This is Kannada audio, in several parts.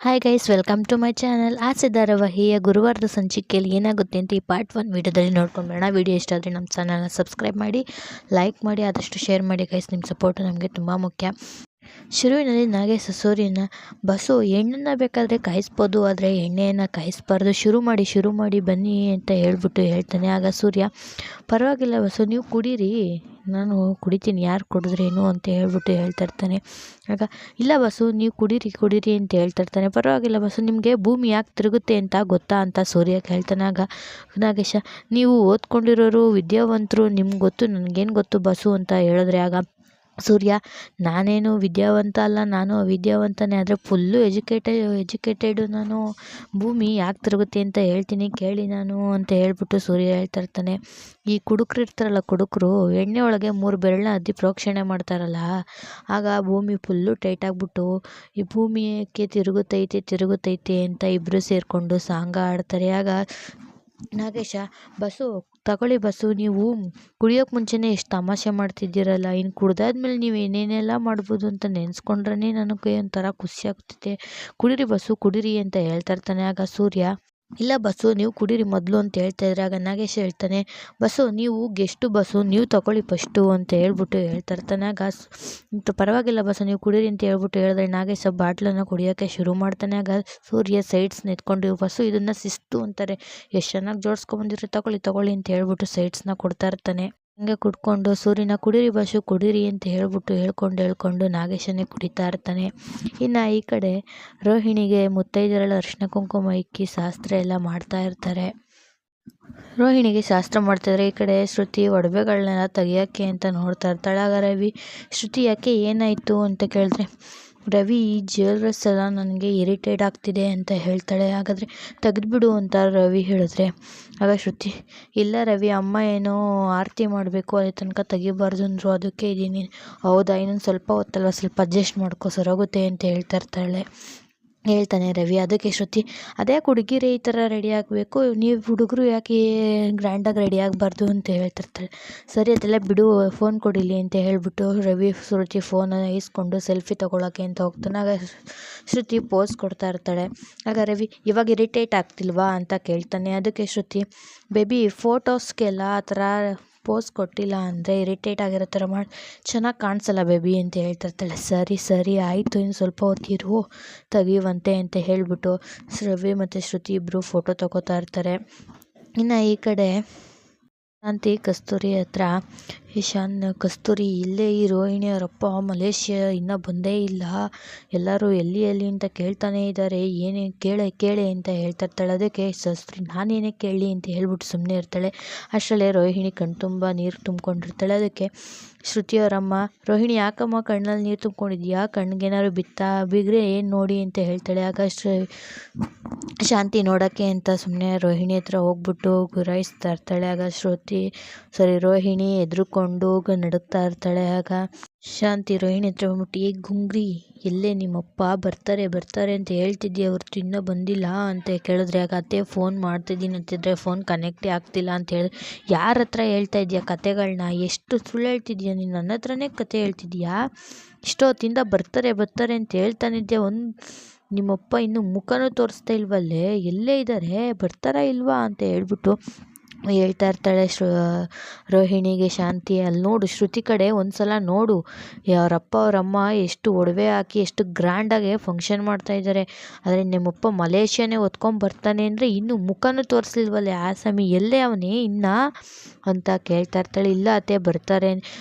Hi guys, welcome to my channel. ಆಸೆ ಧಾರಾವಾಹಿಯ ಗುರುವಾರದ ಸಂಚಿಕೆಯಲ್ಲಿ ಏನಾಗುತ್ತೆ ಅಂತ ಈ ಪಾರ್ಟ್ 1 ವಿಡಿಯೋದಲ್ಲಿ ನೋಡ್ಕೊಂಡು ಬರೋಣ. ವಿಡಿಯೋ ಇಷ್ಟ ಆದರೆ ನಮ್ಮ ಚಾನಲ್ನ ಸಬ್ಸ್ಕ್ರೈಬ್ ಮಾಡಿ, ಲೈಕ್ ಮಾಡಿ, ಆದಷ್ಟು ಶೇರ್ ಮಾಡಿ ಗೈಸ್. ನಿಮ್ಮ ಸಪೋರ್ಟು ನಮಗೆ ತುಂಬ ಮುಖ್ಯ. ಶುರುವಿನಲ್ಲಿ ನಾಗೇಶ ಸೂರ್ಯನ ಬಸ್ಸು ಎಣ್ಣೆನ ಬೇಕಾದರೆ ಕಾಯಿಸ್ಬೋದು, ಆದರೆ ಎಣ್ಣೆಯನ್ನು ಕಾಯಿಸ್ಬಾರ್ದು, ಶುರು ಮಾಡಿ ಬನ್ನಿ ಅಂತ ಹೇಳ್ತಾನೆ. ಆಗ ಸೂರ್ಯ, ಪರವಾಗಿಲ್ಲ ಬಸ್ಸು, ನೀವು ಕುಡೀರಿ, ನಾನು ಕುಡಿತೀನಿ, ಯಾರು ಕುಡಿದ್ರೇನು ಅಂತ ಹೇಳ್ತಾ ಇರ್ತಾನೆ. ಆಗ ಇಲ್ಲ ಬಸ್ಸು, ನೀವು ಕುಡೀರಿ ಅಂತ ಹೇಳ್ತಾ ಇರ್ತಾನೆ. ಪರವಾಗಿಲ್ಲ ಬಸ್ಸು, ನಿಮಗೆ ಭೂಮಿ ಯಾಕೆ ತಿರುಗುತ್ತೆ ಅಂತ ಗೊತ್ತಾ ಅಂತ ಸೂರ್ಯ ಕೇಳ್ತಾನೆ. ಆಗ ನಾಗೇಶ, ನೀವು ಓದ್ಕೊಂಡಿರೋರು, ವಿದ್ಯಾವಂತರು, ನಿಮ್ಗೆ ಗೊತ್ತು, ನನಗೇನು ಗೊತ್ತು ಬಸ್ಸು ಅಂತ ಹೇಳಿದ್ರೆ, ಆಗ ಸೂರ್ಯ, ನಾನೇನು ವಿದ್ಯಾವಂತ ಅಲ್ಲ, ನಾನು ಅವಿದ್ಯಾವಂತನೇ, ಆದರೆ ಫುಲ್ಲು ಎಜುಕೇಟೆಡು ನಾನು. ಭೂಮಿ ಯಾಕೆ ತಿರುಗುತ್ತೆ ಅಂತ ಹೇಳ್ತೀನಿ ಕೇಳಿ ನಾನು ಅಂತ ಹೇಳ್ಬಿಟ್ಟು ಸೂರ್ಯ ಹೇಳ್ತಾ ಇರ್ತಾನೆ. ಈ ಕುಡುಕರು ಇರ್ತಾರಲ್ಲ, ಕುಡುಕರು ಎಣ್ಣೆ ಒಳಗೆ 3 ಬೆರಳನ್ನ ಅದ್ದಿ ಪ್ರೋಕ್ಷಣೆ ಮಾಡ್ತಾರಲ್ಲ, ಆಗ ಭೂಮಿ ಫುಲ್ಲು ಟೈಟ್ ಆಗಿಬಿಟ್ಟು ಈ ಭೂಮಿಗೆ ತಿರುಗುತ್ತೈತೆ ಅಂತ ಇಬ್ಬರು ಸೇರಿಕೊಂಡು ಸಾಂಗ ಆಡ್ತಾರೆ. ಆಗ ನಾಗೇಶ, ಬಸ್ಸು ತಗೊಳ್ಳಿ ಬಸ್ಸು, ನೀವು ಕುಡಿಯೋಕೆ ಮುಂಚೆನೇ ಎಷ್ಟು ತಮಾಷೆ ಮಾಡ್ತಿದ್ದೀರಲ್ಲ, ಇನ್ನು ಕುಡ್ದಾದ್ಮೇಲೆ ನೀವು ಏನೇನೆಲ್ಲ ಮಾಡ್ಬೋದು ಅಂತ ನೆನೆಸ್ಕೊಂಡ್ರೆ ನನಗೆ ಒಂಥರ ಖುಷಿ ಆಗ್ತಿದೆ. ಕುಡೀರಿ ಬಸ್ಸು, ಕುಡೀರಿ ಅಂತ ಹೇಳ್ತಾ ಇರ್ತಾನೆ. ಆಗ ಸೂರ್ಯ, ಇಲ್ಲ ಬಸ್ಸು, ನೀವು ಕುಡೀರಿ ಮೊದಲು ಅಂತ ಹೇಳ್ತಾಯಿದ್ರೆ, ಆಗ ನಾಗೇಶ್ ಹೇಳ್ತಾನೆ, ಬಸ್ಸು ನೀವು ಗೆಸ್ಟು ಬಸ್ಸು, ನೀವು ತಗೊಳ್ಳಿ ಫಸ್ಟು ಅಂತ ಹೇಳ್ಬಿಟ್ಟು ಹೇಳ್ತಾ ಇರ್ತಾನೆ. ಆಗ ಪರವಾಗಿಲ್ಲ ಬಸ್ಸು, ನೀವು ಕುಡೀರಿ ಅಂತ ಹೇಳ್ಬಿಟ್ಟು ಹೇಳಿದ್ರೆ ನಾಗೇಶ ಬಾಟ್ಲನ್ನು ಕುಡಿಯೋಕ್ಕೆ ಶುರು ಮಾಡ್ತಾನೆ. ಆಗ ಸೂರ್ಯ ಸೈಡ್ಸ್ ನಿಂತ್ಕೊಂಡು, ಬಸ್ಸು ಇದನ್ನು ಶಿಸ್ತು ಅಂತಾರೆ, ಎಷ್ಟು ಚೆನ್ನಾಗಿ ಜೋಡಿಸ್ಕೊಂಬಂದಿದ್ರೆ, ತಗೊಳ್ಳಿ ಅಂತ ಹೇಳ್ಬಿಟ್ಟು ಸೈಡ್ಸ್ನ ಕೊಡ್ತಾ ಇರ್ತಾನೆ. ಹಂಗೆ ಕುಡ್ಕೊಂಡು ಸೂರ್ಯನ, ಕುಡೀರಿ ಬಸ್ಸು ಕುಡೀರಿ ಅಂತ ಹೇಳ್ಕೊಂಡು ನಾಗೇಶನೇ ಕುಡಿತಾ ಇರ್ತಾನೆ. ಇನ್ನು ಈ ಕಡೆ ರೋಹಿಣಿಗೆ ಮುತ್ತೈದೆಯರೆಲ್ಲ ಅರಿಶಿನ ಕುಂಕುಮ ಇಕ್ಕಿ ಶಾಸ್ತ್ರ ಎಲ್ಲ ಮಾಡ್ತಾ ಇರ್ತಾರೆ. ರೋಹಿಣಿಗೆ ಶಾಸ್ತ್ರ ಮಾಡ್ತಿದ್ರೆ, ಈ ಕಡೆ ಶ್ರುತಿ ಒಡವೆಗಳನ್ನೆಲ್ಲ ತೆಗಿಯೋಕ್ಕೆ ಅಂತ ನೋಡ್ತಾ ಇರ್ತಾಳೆ. ಆಗ ರವಿ, ಶ್ರುತಿ ಯಾಕೆ ಏನಾಯಿತು ಅಂತ ಕೇಳಿದ್ರೆ, ರವಿ ಈ ಜ್ಯುವೆಲ್ರಸ್ ಎಲ್ಲ ನನಗೆ ಇರಿಟೇಟ್ ಆಗ್ತಿದೆ ಅಂತ ಹೇಳ್ತಾಳೆ. ಹಾಗಾದರೆ ತೆಗೆದ್ಬಿಡು ಅಂತ ರವಿ ಹೇಳಿದ್ರೆ, ಆಗ ಶ್ರುತಿ, ಇಲ್ಲ ರವಿ, ಅಮ್ಮ ಏನೋ ಆರತಿ ಮಾಡಬೇಕು, ಅಲ್ಲಿ ತನಕ ತೆಗಿಬಾರ್ದು ಅಂದರು, ಅದಕ್ಕೆ ಇದ್ದೀನಿ. ಹೌದಾ, ಇನ್ನೊಂದು ಸ್ವಲ್ಪ ಹೊತ್ತಲ್ವ, ಸ್ವಲ್ಪ ಅಡ್ಜಸ್ಟ್ ಮಾಡ್ಕೋ, ಸರೋಗುತ್ತೆ ಅಂತ ಹೇಳ್ತಾನೆ ರವಿ. ಅದಕ್ಕೆ ಶ್ರುತಿ, ಅದೇ ಹುಡುಗಿರೇ ಈ ಥರ ರೆಡಿ ಆಗಬೇಕು, ನೀವು ಹುಡುಗರು ಯಾಕೆ ಗ್ರ್ಯಾಂಡಾಗಿ ರೆಡಿ ಆಗಬಾರ್ದು ಅಂತ ಹೇಳ್ತಿರ್ತಾಳೆ. ಸರಿ ಅದೆಲ್ಲ ಬಿಡು, ಫೋನ್ ಕೊಡಿಲಿ ಅಂತ ಹೇಳ್ಬಿಟ್ಟು ರವಿ ಶ್ರುತಿ ಫೋನನ್ನು ಇಸ್ಕೊಂಡು ಸೆಲ್ಫಿ ತೊಗೊಳಕ್ಕೆ ಅಂತ ಹೋಗ್ತಾನೆ. ಆಗ ಶ್ರುತಿ ಪೋಸ್ ಕೊಡ್ತಾ ಇರ್ತಾಳೆ. ಆಗ ರವಿ, ಇವಾಗ ಇರಿಟೇಟ್ ಆಗ್ತಿಲ್ವಾ ಅಂತ ಕೇಳ್ತಾನೆ. ಅದಕ್ಕೆ ಶ್ರುತಿ, ಬೇಬಿ ಫೋಟೋಸ್ಗೆಲ್ಲ ಆ ಥರ ಪೋಸ್ ಕೊಟ್ಟಿಲ್ಲ ಅಂದರೆ ಇರಿಟೇಟ್ ಆಗಿರೋ ಥರ ಮಾಡಿ ಚೆನ್ನಾಗಿ ಕಾಣಿಸಲ್ಲ ಬೇಬಿ ಅಂತ ಹೇಳ್ತಿರ್ತಾಳೆ. ಸರಿ ಆಯಿತು, ಇನ್ನು ಸ್ವಲ್ಪ ಹೊತ್ತಿರು, ತೆಗಿಯುವಂತೆ ಅಂತ ಹೇಳಿಬಿಟ್ಟು ರವಿ ಮತ್ತು ಶ್ರುತಿ ಇಬ್ಬರು ಫೋಟೋ ತಗೋತಾ ಇರ್ತಾರೆ. ಇನ್ನು ಈ ಕಡೆ ಶಾಂತಿ ಕಸ್ತೂರಿ ಹತ್ರ, ಕಸ್ತೂರಿ, ಇಲ್ಲೇ ಈ ರೋಹಿಣಿಯವರಪ್ಪ ಮಲೇಷ್ಯಾ ಇನ್ನೂ ಬಂದೇ ಇಲ್ಲ, ಎಲ್ಲರೂ ಎಲ್ಲಿ ಅಂತ ಕೇಳ್ತಾನೆ ಇದ್ದಾರೆ, ಏನೇ ಕೇಳೆ ಅಂತ ಹೇಳ್ತಾ ಇರ್ತಾಳೆ. ಅದಕ್ಕೆ ಕಸ್ತೂರಿ, ನಾನೇನೇ ಕೇಳಲಿ ಅಂತ ಹೇಳ್ಬಿಟ್ಟು ಸುಮ್ಮನೆ ಇರ್ತಾಳೆ. ಅಷ್ಟರಲ್ಲೇ ರೋಹಿಣಿ ಕಣ್ತುಂಬ ನೀರು ತುಂಬ್ಕೊಂಡಿರ್ತಾಳೆ. ಅದಕ್ಕೆ ಶ್ರುತಿಯವರಮ್ಮ, ರೋಹಿಣಿ ಯಾಕಮ್ಮ ಕಣ್ಣಲ್ಲಿ ನೀರು ತುಂಬ್ಕೊಂಡಿದ್ಯಾ, ಕಣ್ಗೇನಾದ್ರು ಬಿಗ್ರೆ ಏನು ನೋಡಿ ಅಂತ ಹೇಳ್ತಾಳೆ. ಆಗ ಶಾಂತಿ ನೋಡೋಕ್ಕೆ ಅಂತ ಸುಮ್ಮನೆ ರೋಹಿಣಿ ಹತ್ರ ಹೋಗ್ಬಿಟ್ಟು ಗುರಾಯಿಸ್ತಾ ಇರ್ತಾಳೆ. ಆಗ ರೋಹಿಣಿ ಎದ್ರುಕೊಂಡು ನಡುಗ್ತಾ ಇರ್ತಾಳೆ. ಆಗ ಶಾಂತಿ ರೋಹಿಣಿ ಹತ್ರ ಬಂದ್ಬಿಟ್ಟು, ಗುಂಗ್ರಿ, ಎಲ್ಲೇ ನಿಮ್ಮಪ್ಪ ಬರ್ತಾರೆ ಅಂತ ಹೇಳ್ತಿದ್ಯಾ ಹೊರ್ತು ಇನ್ನೂ ಬಂದಿಲ್ಲ ಅಂತ ಕೇಳಿದ್ರೆ, ಆಗ ಅತ್ತೆ ಫೋನ್ ಮಾಡ್ತಿದ್ದೀನಿ ಅಂತಿದ್ರೆ ಫೋನ್ ಕನೆಕ್ಟೇ ಆಗ್ತಿಲ್ಲ ಅಂತ ಹೇಳಿದ್ರೆ, ಯಾರ ಹತ್ರ ಹೇಳ್ತಾ ಇದೆಯಾ ಕತೆಗಳನ್ನ, ಎಷ್ಟು ಸುಳ್ಳು ಹೇಳ್ತಿದ್ಯಾ ನೀನು, ನನ್ನ ಹತ್ರನೇ ಕತೆ ಹೇಳ್ತಿದ್ಯಾ, ಇಷ್ಟೊತ್ತಿಂದ ಬರ್ತಾರೆ ಅಂತ ಹೇಳ್ತಾನಿದ್ಯಾ, ನಿಮ್ಮಪ್ಪ ಇನ್ನೂ ಮುಖನೂ ತೋರಿಸ್ತಾ ಇಲ್ವಲ್ಲೇ, ಎಲ್ಲೇ ಇದ್ದಾರೆ, ಬರ್ತಾರಾ ಇಲ್ವಾ ಅಂತ ಹೇಳ್ಬಿಟ್ಟು ಹೇಳ್ತಾ ಇರ್ತಾಳೆ ರೋಹಿಣಿಗೆ ಶಾಂತಿ. ಅಲ್ಲಿ ನೋಡು, ಶ್ರುತಿ ಕಡೆ ಒಂದು ಸಲ ನೋಡು, ಅವರಪ್ಪ ಅವರಮ್ಮ ಎಷ್ಟು ಒಡವೆ ಹಾಕಿ ಎಷ್ಟು ಗ್ರ್ಯಾಂಡಾಗಿ ಫಂಕ್ಷನ್ ಮಾಡ್ತಾ ಇದ್ದಾರೆ, ಆದರೆ ನಿಮ್ಮಪ್ಪ ಮಲೇಷ್ಯಾನೇ ಹೊತ್ಕೊಂಡ್ಬರ್ತಾನೆ ಅಂದರೆ ಇನ್ನೂ ಮುಖನೂ ತೋರಿಸ್ಲಿಲ್ವಲ್ಲೇ ಆಸಾಮಿ, ಎಲ್ಲೇ ಅವನೇ ಇನ್ನು ಅಂತ ಕೇಳ್ತಾ ಇರ್ತಾಳೆ. ಇಲ್ಲ ಅತ್ತೆ ಬರ್ತಾರೆ,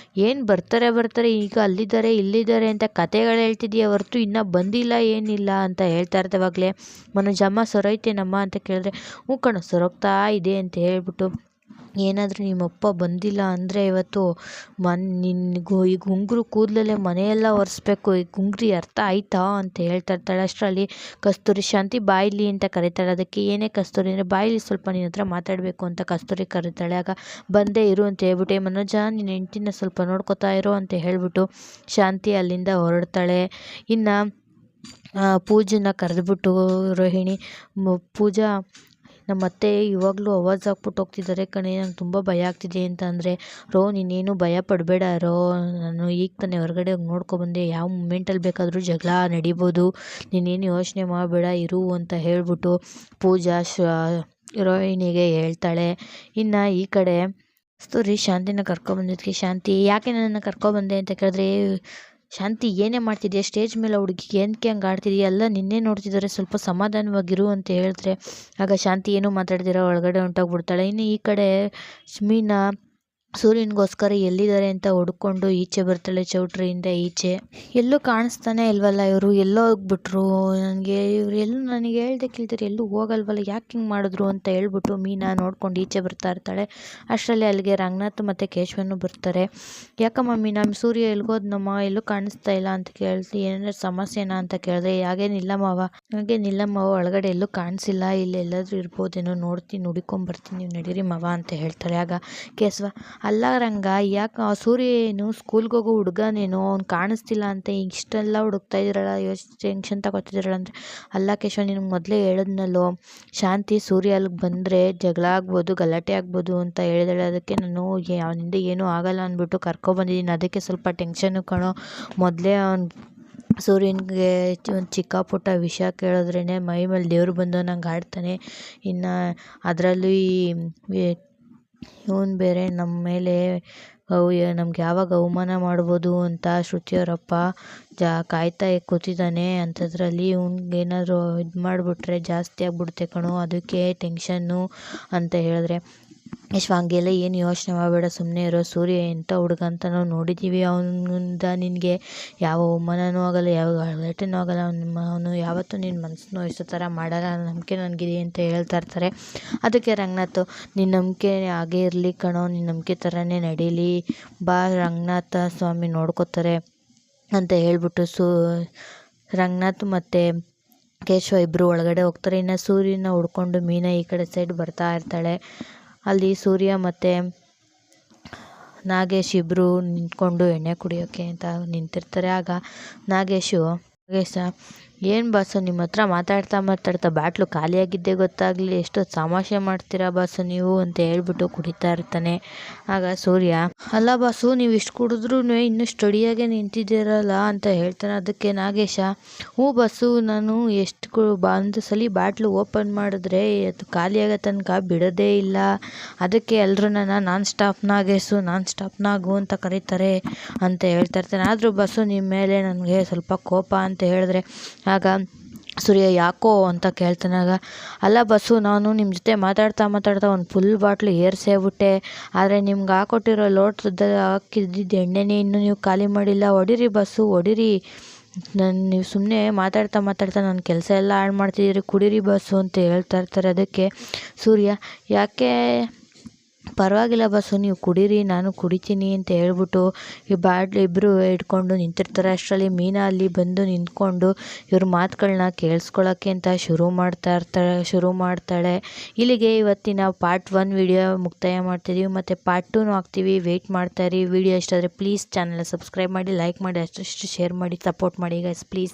ಏನು ಬರ್ತಾರೆ, ಈಗ ಅಲ್ಲಿದ್ದಾರೆ ಇಲ್ಲಿದ್ದಾರೆ ಅಂತ ಕತೆಗಳು ಹೇಳ್ತಿದ್ದೀಯ ಹೊರತು ಇನ್ನೂ ಬಂದಿಲ್ಲ ಏನಿಲ್ಲ ಅಂತ ಹೇಳ್ತಾ ಇರ್ತವಾಗಲೇ ಮನೋಜಮ್ಮ ಸೊರೈತೇನಮ್ಮ ಅಂತ ಕೇಳಿದ್ರೆ, ಹ್ಞೂ ಕಣ ಸೊರಗ್ತಾ ಇದೆ ಅಂತ ಹೇಳ್ಬಿಟ್ಟು, ಏನಾದರೂ ನಿಮ್ಮಪ್ಪ ಬಂದಿಲ್ಲ ಅಂದರೆ ಇವತ್ತು ಈ ಗುಂಗುರು ಕೂದಲಲ್ಲೇ ಮನೆಯೆಲ್ಲ ಒರೆಸ್ಬೇಕು, ಈ ಗುಂಗ್ರಿ ಅರ್ಥ ಆಯ್ತಾ ಅಂತ ಹೇಳ್ತಾ ಇರ್ತಾಳೆ. ಅಷ್ಟರಲ್ಲಿ ಕಸ್ತೂರಿ, ಶಾಂತಿ ಬಾಯಿಲಿ ಅಂತ ಕರೀತಾಳೆ. ಅದಕ್ಕೆ ಏನೇ ಕಸ್ತೂರಿ ಅಂದರೆ, ಬಾಯಿಲಿ ಸ್ವಲ್ಪ ನಿನ್ನ ಹತ್ರ ಮಾತಾಡಬೇಕು ಅಂತ ಕಸ್ತೂರಿ ಕರೀತಾಳೆ. ಆಗ ಬಂದೇ ಇರು ಅಂತ ಹೇಳ್ಬಿಟ್ಟು, ಮನೋಜ ನಿನ್ನ ಹೆಂಡ್ತಿನ ಸ್ವಲ್ಪ ನೋಡ್ಕೊತಾ ಇರೋ ಅಂತ ಹೇಳ್ಬಿಟ್ಟು ಶಾಂತಿ ಅಲ್ಲಿಂದ ಹೊರಡ್ತಾಳೆ. ಇನ್ನು ಪೂಜನ ಕರೆದ್ಬಿಟ್ಟು ರೋಹಿಣಿ, ಪೂಜಾ ನಮ್ಮ ಅತ್ತೆ ಇವಾಗಲೂ ಅವಾಜ್ ಹಾಕ್ಬಿಟ್ಟು ಹೋಗ್ತಿದ್ದಾರೆ ಕಣೆ, ನಂಗೆ ತುಂಬ ಭಯ ಆಗ್ತಿದೆ ಅಂತ ಅಂದರೆ, ನೀನೇನು ಭಯ ಪಡಬೇಡ ನಾನು ಈಗ ತಾನೇ ಹೊರಗಡೆ ಹೋಗಿ ನೋಡ್ಕೊಬಂದೆ, ಯಾವ ಮೂಮೆಂಟಲ್ಲಿ ಬೇಕಾದರೂ ಜಗಳ ನಡಿಬೋದು, ನೀನೇನು ಯೋಚನೆ ಮಾಡಬೇಡ ಇರು ಅಂತ ಹೇಳ್ಬಿಟ್ಟು ಪೂಜಾ ರೋಹಿಣಿಗೆ ಹೇಳ್ತಾಳೆ. ಇನ್ನು ಈ ಕಡೆ ಕಸ್ತೂರಿ ಶಾಂತಿನ ಕರ್ಕೊಬಂದಿದ್ದಕ್ಕೆ, ಶಾಂತಿ ಯಾಕೆ ನನ್ನನ್ನು ಕರ್ಕೊಬಂದೆ ಅಂತ ಕೇಳಿದ್ರೆ, ಶಾಂತಿ ಏನೇ ಮಾಡ್ತಿದ್ಯಾ ಸ್ಟೇಜ್ ಮೇಲೆ ಹುಡುಗಿಗೆ ಏನಕ್ಕೆ ಹಂಗೆ ಆಡ್ತಿದ್ಯಾ, ಎಲ್ಲ ನಿನ್ನೆ ನೋಡ್ತಿದ್ದಾರೆ, ಸ್ವಲ್ಪ ಸಮಾಧಾನವಾಗಿರು ಅಂತ ಹೇಳಿದ್ರೆ, ಆಗ ಶಾಂತಿ ಏನೂ ಮಾತಾಡ್ದಿರ ಒಳಗಡೆ ಹೊಂಟೋಗ್ಬಿಡ್ತಾಳೆ. ಇನ್ನು ಈ ಕಡೆ ಮೀನಾ ಸೂರ್ಯನಿಗೋಸ್ಕರ ಎಲ್ಲಿದ್ದಾರೆ ಅಂತ ಹುಡ್ಕೊಂಡು ಈಚೆ ಬರ್ತಾಳೆ, ಚೌಟ್ರಿಯಿಂದ ಈಚೆ. ಎಲ್ಲೂ ಕಾಣಿಸ್ತಾನೆ ಇಲ್ವಲ್ಲ ಇವರು, ಎಲ್ಲೋ ಹೋಗ್ಬಿಟ್ರು, ನನಗೆ ಹೇಳ್ದೆ ಕೇಳ್ತಾರೆ, ಎಲ್ಲೂ ಹೋಗಲ್ವಲ್ಲ, ಯಾಕೆ ಹಿಂಗೆ ಮಾಡಿದ್ರು ಅಂತ ಹೇಳ್ಬಿಟ್ಟು ಮೀನಾ ನೋಡ್ಕೊಂಡು ಈಚೆ ಬರ್ತಾ ಇರ್ತಾಳೆ. ಅಷ್ಟರಲ್ಲಿ ಅಲ್ಲಿಗೆ ರಂಗನಾಥ್ ಮತ್ತು ಕೇಶವನು ಬರ್ತಾರೆ. ಯಾಕಮ್ಮ ಮೀನಾ, ಸೂರ್ಯ ಎಲ್ಗೋದ್ನಮ್ಮ, ಎಲ್ಲೂ ಕಾಣಿಸ್ತಾ ಇಲ್ಲ ಅಂತ ಕೇಳ್ತಿ, ಏನಾದ್ರು ಸಮಸ್ಯೆನಾ ಅಂತ ಕೇಳಿದ್ರೆ, ಹಾಗೇನಿಲ್ಲಮ್ಮವ ಒಳಗಡೆ ಎಲ್ಲೂ ಕಾಣಿಸಿಲ್ಲ, ಇಲ್ಲಿ ಎಲ್ಲಾದರೂ ಇರ್ಬೋದೇನೋ, ನೋಡ್ತೀನಿ ಹುಡ್ಕೊಂಬರ್ತೀನಿ, ನೀವು ನಡೀರಿ ಮವ ಅಂತ ಹೇಳ್ತಾರೆ. ಆಗ ಕೇಶವ, ಅಲ್ಲ ರಂಗ, ಯಾಕೆ ಸೂರ್ಯ ಏನು ಸ್ಕೂಲ್ಗೆ ಹೋಗೋ ಹುಡುಗನೇನೋ, ಅವ್ನು ಕಾಣಿಸ್ತಿಲ್ಲ ಅಂತ ಇಷ್ಟೆಲ್ಲ ಹುಡುಕ್ತಾ ಇದ್ದೀರಲ್ಲ, ಟೆನ್ಷನ್ ತಗೋತಿದ್ದೀರಲ್ಲ ಅಂದರೆ, ಅಲ್ಲ ಕೇಶವ, ನಿನಗೆ ಮೊದಲೇ ಹೇಳಿದ್ನಲ್ಲೋ, ಶಾಂತಿ ಸೂರ್ಯ ಅಲ್ಲಿಗೆ ಬಂದರೆ ಜಗಳ ಆಗ್ಬೋದು, ಗಲಾಟೆ ಆಗ್ಬೋದು ಅಂತ ಹೇಳಿದಾಳೆ, ಅದಕ್ಕೆ ನಾನು ಅವನಿಂದ ಏನೂ ಆಗಲ್ಲ ಅಂದ್ಬಿಟ್ಟು ಕರ್ಕೊಬಂದಿದ್ದೀನಿ, ಅದಕ್ಕೆ ಸ್ವಲ್ಪ ಟೆನ್ಷನ್ನು ಕಣೋ, ಮೊದಲೇ ಅವ್ನು ಸೂರ್ಯನಿಗೆ ಒಂದು ಚಿಕ್ಕ ಪುಟ್ಟ ವಿಷಯ ಕೇಳಿದ್ರೇ ಮೈ ಮೇಲೆ ದೇವ್ರು ಬಂದು ನಂಗೆ ಆಡ್ತಾನೆ, ಇನ್ನು ಅದರಲ್ಲೂ ಇವನು ಬೇರೆ ನಮ್ಮ ಮೇಲೆ ನಮ್ಗೆ ಯಾವಾಗ ಅವಮಾನ ಮಾಡ್ಬೋದು ಅಂತ ಶ್ರುತಿಯವರಪ್ಪ ಕಾಯ್ತಾ ಕೂತಿದ್ದಾನೆ, ಅಂಥದ್ರಲ್ಲಿ ಇವ್ನಿಗೇನಾದ್ರು ಇದು ಮಾಡಿಬಿಟ್ರೆ ಜಾಸ್ತಿ ಆಗ್ಬಿಡುತ್ತೆ ಕಣೋ, ಅದಕ್ಕೆ ಟೆನ್ಷನ್ನು ಅಂತ ಹೇಳಿದ್ರೆ, ಹಂಗೆಲ್ಲ ಏನು ಯೋಚನೆ ಮಾಡಬೇಡ, ಸುಮ್ಮನೆ ಇರೋ, ಸೂರ್ಯ ಎಂಥ ಹುಡುಗ ಅಂತ ನಾವು ನೋಡಿದ್ದೀವಿ, ಅವನಿಂದ ನಿನಗೆ ಯಾವ ಅವಮಾನನೂ ಆಗಲ್ಲ, ಯಾವ ಗಲಾಟೆನೂ ಆಗಲ್ಲ, ಅವನು ಯಾವತ್ತೂ ನಿನ್ನ ಮನಸ್ಸನ್ನು ನೋಯಿಸೋ ಥರ ಮಾಡಲ್ಲ, ನಂಬಿಕೆ ನನಗಿದೆ ಅಂತ ಹೇಳ್ತಾ ಇರ್ತಾರೆ. ಅದಕ್ಕೆ ರಂಗನಾಥ್, ನಿನ್ನ ನಂಬಿಕೆ ಹಾಗೇ ಇರಲಿ ಕಣೋ, ನಿನ್ನ ನಂಬಿಕೆ ಥರನೇ ನಡೀಲಿ ಬಾ, ರಂಗನಾಥ ಸ್ವಾಮಿ ನೋಡ್ಕೋತಾರೆ ಅಂತ ಹೇಳ್ಬಿಟ್ಟು ರಂಗನಾಥ್ ಮತ್ತು ಕೇಶವ ಇಬ್ಬರು ಒಳಗಡೆ ಹೋಗ್ತಾರೆ. ಇನ್ನು ಸೂರ್ಯನ ಹುಡ್ಕೊಂಡು ಮೀನಾ ಈ ಕಡೆ ಸೈಡ್ ಬರ್ತಾ ಇರ್ತಾಳೆ. ಅಲ್ಲಿ ಸೂರ್ಯ ಮತ್ತು ನಾಗೇಶ್ ಇಬ್ಬರು ನಿಂತ್ಕೊಂಡು ಎಣ್ಣೆ ಕುಡಿಯೋಕ್ಕೆ ಅಂತ ನಿಂತಿರ್ತಾರೆ. ಆಗ ನಾಗೇಶ, ಏನು ಬಾಸು ನಿಮ್ಮ ಹತ್ರ ಮಾತಾಡ್ತಾ ಬ್ಯಾಟ್ಲು ಖಾಲಿಯಾಗಿದ್ದೇ ಗೊತ್ತಾಗಲಿ, ಎಷ್ಟೊತ್ತು ತಮಾಷೆ ಮಾಡ್ತೀರಾ ಬಾಸು ನೀವು ಅಂತ ಹೇಳ್ಬಿಟ್ಟು ಕುಡಿತಾ ಇರ್ತಾನೆ. ಆಗ ಸೂರ್ಯ, ಅಲ್ಲ ಬಾಸು, ನೀವು ಇಷ್ಟು ಕುಡಿದ್ರೂ ಇನ್ನೂ ಸ್ಟಡಿಯಾಗೆ ನಿಂತಿದ್ದೀರಲ್ಲ ಅಂತ ಹೇಳ್ತಾನೆ. ಅದಕ್ಕೆ ನಾಗೇಶ, ಹ್ಞೂ ಬಾಸು, ನಾನು ಒಂದು ಸಲ ಬ್ಯಾಟ್ಲು ಓಪನ್ ಮಾಡಿದ್ರೆ ಅದು ಖಾಲಿಯಾಗೋ ತನಕ ಬಿಡೋದೇ ಇಲ್ಲ, ಅದಕ್ಕೆ ಎಲ್ಲರೂ ನನ್ನ ನಾನ್ ಸ್ಟಾಪ್ ನಾಗು ಅಂತ ಕರೀತಾರೆ ಅಂತ ಹೇಳ್ತಾ ಇರ್ತಾನೆ. ಆದರೂ ಬಾಸು ನಿಮ್ಮ ಮೇಲೆ ನನಗೆ ಸ್ವಲ್ಪ ಕೋಪ ಅಂತ ಹೇಳಿದ್ರೆ, ಆಗ ಸೂರ್ಯ ಯಾಕೋ ಅಂತ ಕೇಳ್ತಾನೆ. ಆಗ, ಅಲ್ಲ ಬಸ್ಸು, ನಾನು ನಿಮ್ಮ ಜೊತೆ ಮಾತಾಡ್ತಾ ಒಂದು ಫುಲ್ ಬಾಟ್ಲು ಏರ್ಸೇಬಿಟ್ಟೆ, ಆದರೆ ನಿಮ್ಗೆ ಹಾಕೊಟ್ಟಿರೋ ಲೋಟದ ಹಾಕಿದ್ದಿದ್ದು ಎಣ್ಣೆನೇ ಇನ್ನೂ ನೀವು ಖಾಲಿ ಮಾಡಿಲ್ಲ, ಹೊಡೀರಿ ಬಸ್ಸು ಹೊಡೀರಿ, ನೀವು ಸುಮ್ಮನೆ ಮಾತಾಡ್ತಾ ನನ್ನ ಕೆಲಸ ಎಲ್ಲ ಹಾಳು ಮಾಡ್ತಿದ್ದೀರಿ, ಕುಡೀರಿ ಬಸ್ಸು ಅಂತ ಹೇಳ್ತಾ ಇರ್ತಾರೆ. ಅದಕ್ಕೆ ಸೂರ್ಯ, ಯಾಕೆ ಪರವಾಗಿಲ್ಲ ಬಸ್ಸು, ನೀವು ಕುಡೀರಿ, ನಾನು ಕುಡಿತೀನಿ ಅಂತ ಹೇಳ್ಬಿಟ್ಟು ಈ ಬಾಟ್ಲು ಇಬ್ಬರು ಹಿಡ್ಕೊಂಡು ನಿಂತಿರ್ತಾರೆ. ಅಷ್ಟರಲ್ಲಿ ಮೀನಾ ಅಲ್ಲಿ ಬಂದು ನಿಂತ್ಕೊಂಡು ಇವ್ರ ಮಾತುಗಳನ್ನ ಕೇಳಿಸ್ಕೊಳ್ಳೋಕ್ಕೆ ಅಂತ ಶುರು ಮಾಡ್ತಾಳೆ. ಇಲ್ಲಿಗೆ ಇವತ್ತಿನ ಪಾರ್ಟ್ 1 ವಿಡಿಯೋ ಮುಕ್ತಾಯ ಮಾಡ್ತಿದ್ದೀವಿ, ಮತ್ತು ಪಾರ್ಟ್ 2 ಹಾಕ್ತೀವಿ, ವೆಯ್ಟ್ ಮಾಡ್ತಾಯಿರಿ. ವಿಡಿಯೋ ಇಷ್ಟ ಆದರೆ ಪ್ಲೀಸ್ ಚಾನಲ್ನ ಸಬ್ಸ್ಕ್ರೈಬ್ ಮಾಡಿ, ಲೈಕ್ ಮಾಡಿ, ಅಷ್ಟು ಶೇರ್ ಮಾಡಿ, ಸಪೋರ್ಟ್ ಮಾಡಿ ಗೈಸ್ ಪ್ಲೀಸ್.